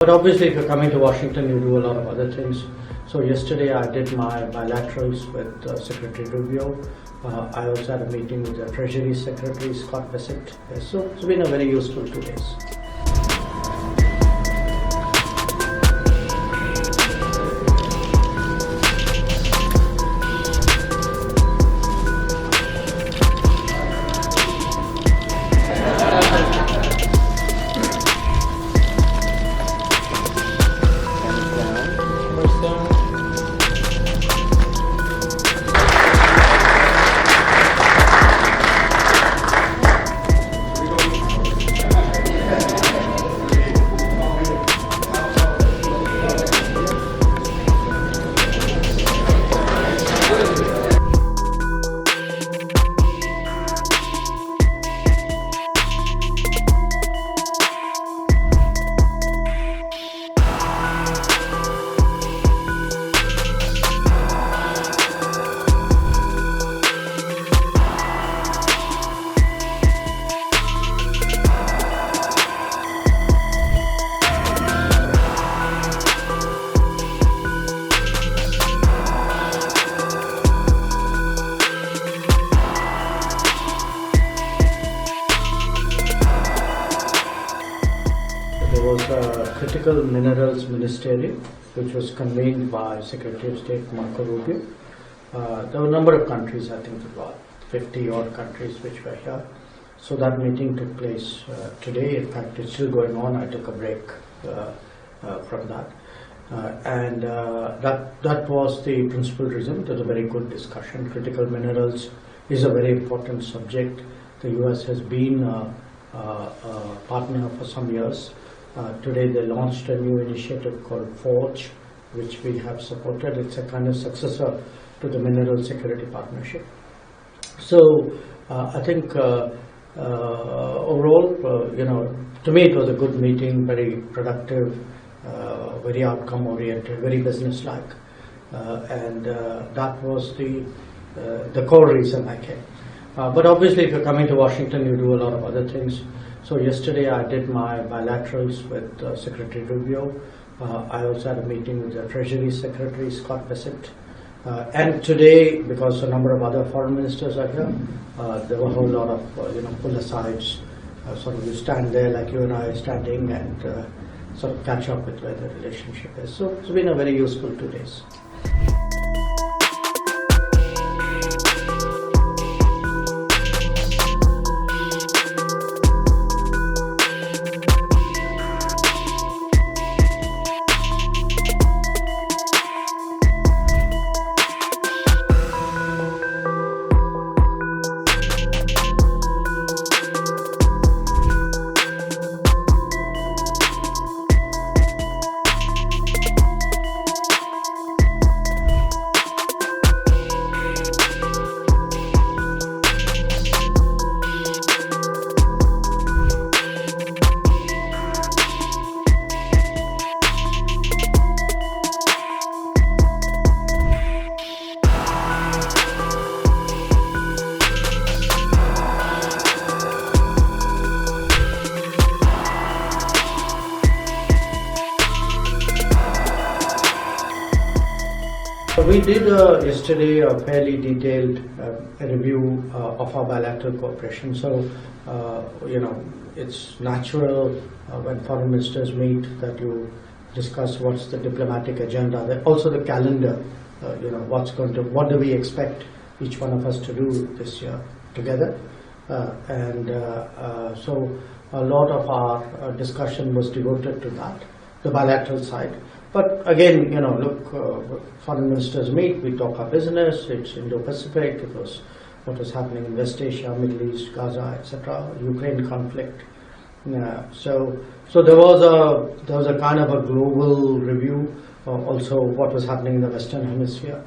But obviously, if you're coming to Washington, you do a lot of other things. So yesterday I did my bilaterals with Secretary Rubio. I also had a meeting with the Treasury Secretary Scott Bessent. So it's been a very useful 2 days. There was a Critical Minerals Ministerial, which was convened by Secretary of State Rubio. There were a number of countries, I think about 50 odd countries which were here. So that meeting took place today. In fact, it's still going on. I took a break from that. That was the principal reason. It was a very good discussion. Critical minerals is a very important subject. The US has been a partner for some years. Today they launched a new initiative called Forge, which we have supported. It's a kind of successor to the Mineral Security Partnership. So I think overall, to me it was a good meeting, very productive, very outcome oriented, very business-like, and that was the core reason I came. But obviously, if you're coming to Washington, you do a lot of other things. So yesterday I did my bilaterals with Secretary Rubio. I also had a meeting with the Treasury Secretary Scott Bessent. And today, because a number of other foreign ministers are here, there were a whole lot of pull-asides. Sort of you stand there like you and I are standing and sort of catch up with where the relationship is. So it's been a very useful 2 days. We did yesterday a fairly detailed review of our bilateral cooperation. So, it's natural when foreign ministers meet that you discuss what's the diplomatic agenda, also the calendar, what do we expect each one of us to do this year together. So a lot of our discussion was devoted to that, the bilateral side. But again, foreign ministers meet, we talk our business, it's Indo-Pacific, it was what was happening in West Asia, Middle East, Gaza, etc., Ukraine conflict. So there was a kind of a global review, also what was happening in the Western Hemisphere.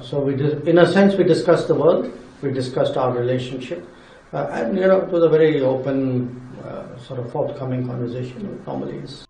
So in a sense, we discussed the world, we discussed our relationship, and it was a very open, sort of forthcoming conversation, it normally is.